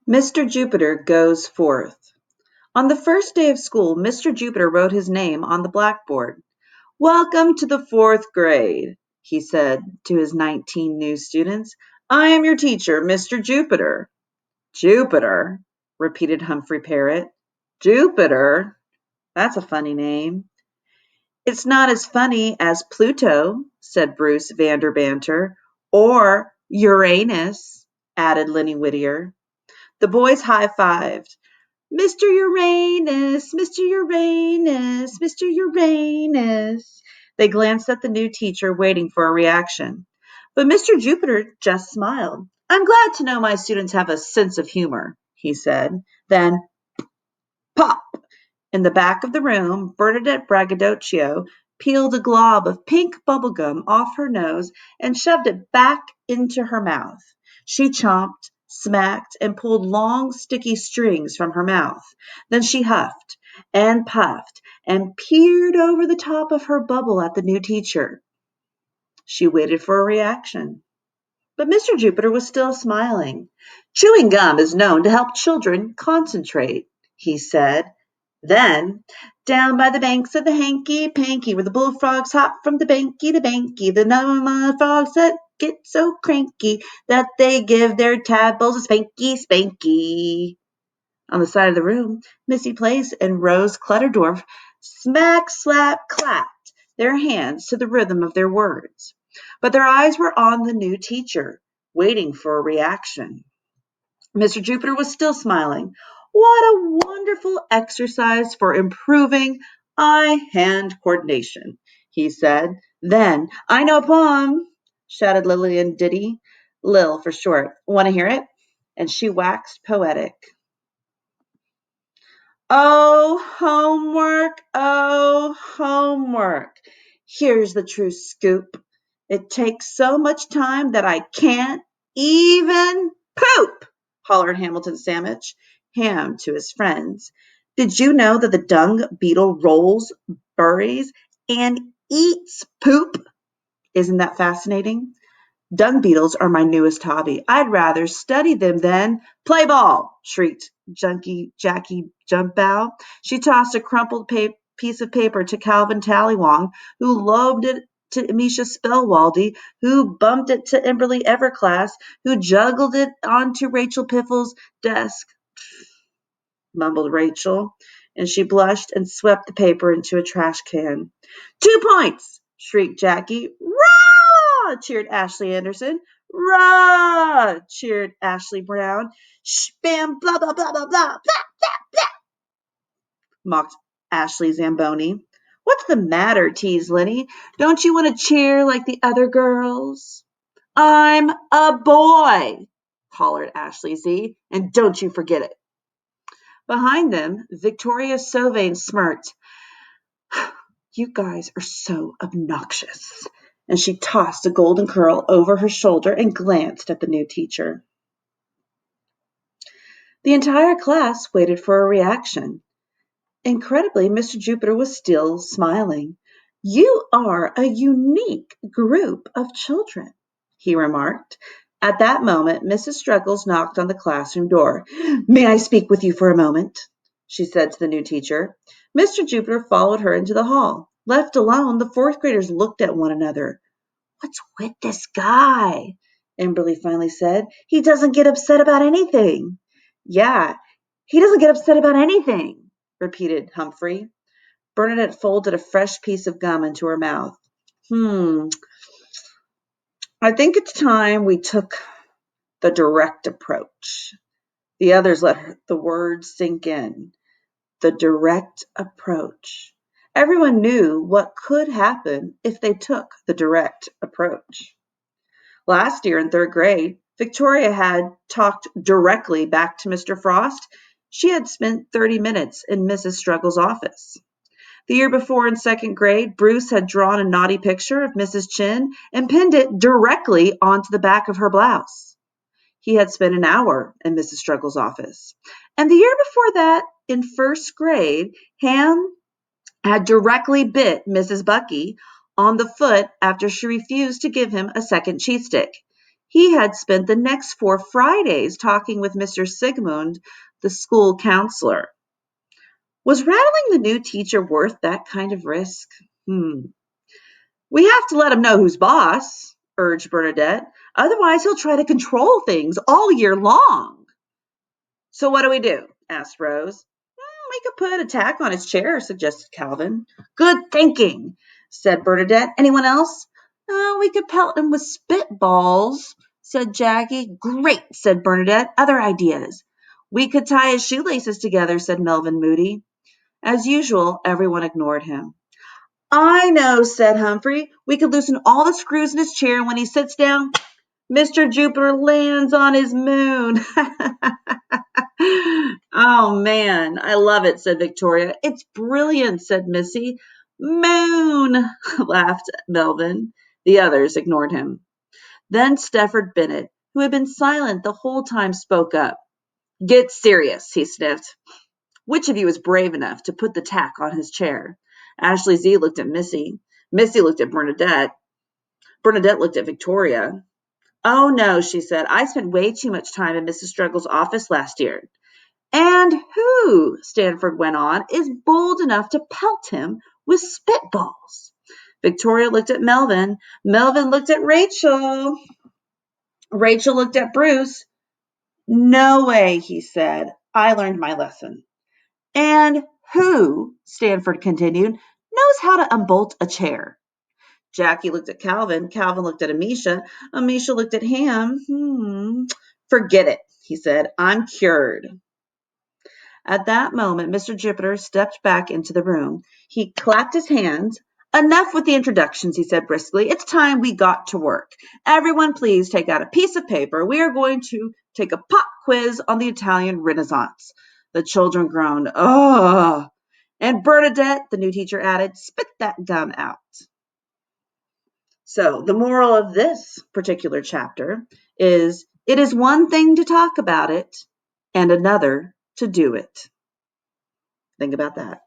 Mr. Jupiter goes forth. On the first day of school, Mr. Jupiter wrote his name on the blackboard. Welcome to the fourth grade, he said to his 19 new students. I am your teacher, Mr. Jupiter. Jupiter, repeated Humphrey Parrot. Jupiter? That's a funny name. It's not as funny as Pluto, said Bruce Vanderbanter. Or Uranus, added Lenny Whittier. The boys high-fived. Mr. Uranus, Mr. Uranus, Mr. Uranus. They glanced at the new teacher, waiting for a reaction. But Mr. Jupiter just smiled. I'm glad to know my students have a sense of humor, he said. Then, pop! In the back of the room, Bernadette Braggadocio peeled a glob of pink bubblegum off her nose and shoved it back into her mouth. She chomped, smacked, and pulled long, sticky strings from her mouth. Then she huffed and puffed and peered over the top of her bubble at the new teacher. She waited for a reaction. But Mr. Jupiter was still smiling. Chewing gum is known to help children concentrate, he said. Then, down by the banks of the hanky-panky, where the bullfrogs hop from the banky to banky, the number frogs that get so cranky that they give their tadpoles a spanky-spanky. On the side of the room, Missy Place and Rose Clutterdorf smack, slap, clapped their hands to the rhythm of their words. But their eyes were on the new teacher, waiting for a reaction. Mr. Jupiter was still smiling. What a wonderful exercise for improving eye-hand coordination, he said. Then, I know a poem, shouted Lillian Diddy, Lil for short. Want to hear it? And she waxed poetic. Oh, homework. Here's the true scoop. It takes so much time that I can't even poop, hollered Hamilton Sandwich, Ham to his friends. Did you know that the dung beetle rolls, buries, and eats poop? Isn't that fascinating? Dung beetles are my newest hobby. I'd rather study them than play ball, shrieked Jackie Jumpbow. She tossed a crumpled piece of paper to Calvin Tallywong, who lobed it to Amisha Spellwaldy, who bumped it to Emberly Everclass, who juggled it onto Rachel Piffle's desk, mumbled Rachel, and she blushed and swept the paper into a trash can. 2 points, shrieked Jackie. Rah! Cheered Ashley Anderson. Rah! Cheered Ashley Brown. Spam, blah, blah, blah, blah, blah, blah, blah, blah, mocked Ashley Zamboni. What's the matter, teased Lenny. Don't you want to cheer like the other girls? I'm a boy, hollered Ashley Z, and don't you forget it. Behind them, Victoria Sovane smirked. You guys are so obnoxious. And she tossed a golden curl over her shoulder and glanced at the new teacher. The entire class waited for a reaction. Incredibly, Mr. Jupiter was still smiling. You are a unique group of children, he remarked. At that moment, Mrs. Struggles knocked on the classroom door. May I speak with you for a moment? She said to the new teacher. Mr. Jupiter followed her into the hall. Left alone, the fourth graders looked at one another. What's with this guy? Emberly finally said. He doesn't get upset about anything. Yeah, he doesn't get upset about anything, repeated Humphrey. Bernadette folded a fresh piece of gum into her mouth. I think it's time we took the direct approach. The others let the words sink in. The direct approach. Everyone knew what could happen if they took the direct approach. Last year in third grade, Victoria had talked directly back to Mr. Frost. She had spent 30 minutes in Mrs. Struggles' office. The year before in second grade, Bruce had drawn a naughty picture of Mrs. Chin and pinned it directly onto the back of her blouse. He had spent an hour in Mrs. Struggles' office. And the year before that, in first grade, Ham had directly bit Mrs. Bucky on the foot after she refused to give him a second cheese stick. He had spent the next 4 Fridays talking with Mr. Sigmund, the school counselor. Was rattling the new teacher worth that kind of risk? We have to let him know who's boss, urged Bernadette. Otherwise, he'll try to control things all year long. So what do we do? Asked Rose. We could put a tack on his chair, suggested Calvin. Good thinking, said Bernadette. Anyone else? We could pelt him with spitballs, said Jackie. Great, said Bernadette. Other ideas? We could tie his shoelaces together, said Melvin Moody. As usual, everyone ignored him. I know, said Humphrey. We could loosen all the screws in his chair, and when he sits down, Mr. Jupiter lands on his moon. Oh, man, I love it, said Victoria. It's brilliant, said Missy. Moon, laughed Melvin. The others ignored him. Then Stefford Bennett, who had been silent the whole time, spoke up. Get serious, he sniffed. Which of you is brave enough to put the tack on his chair? Ashley Z looked at Missy. Missy looked at Bernadette. Bernadette looked at Victoria. Oh, no, she said. I spent way too much time in Mrs. Struggles' office last year. And who, Stanford went on, is bold enough to pelt him with spitballs? Victoria looked at Melvin. Melvin looked at Rachel. Rachel looked at Bruce. No way, he said. I learned my lesson. And who, Stanford continued, knows how to unbolt a chair? Jackie looked at Calvin. Calvin looked at Amisha. Amisha looked at Ham. Forget it, he said. I'm cured. At that moment, Mr. Jupiter stepped back into the room. He clapped his hands. Enough with the introductions, he said briskly. It's time we got to work. Everyone, please take out a piece of paper. We are going to take a pop quiz on the Italian Renaissance. The children groaned. Oh. And Bernadette, the new teacher added, spit that gum out. So the moral of this particular chapter is it is one thing to talk about it and another to do it. Think about that.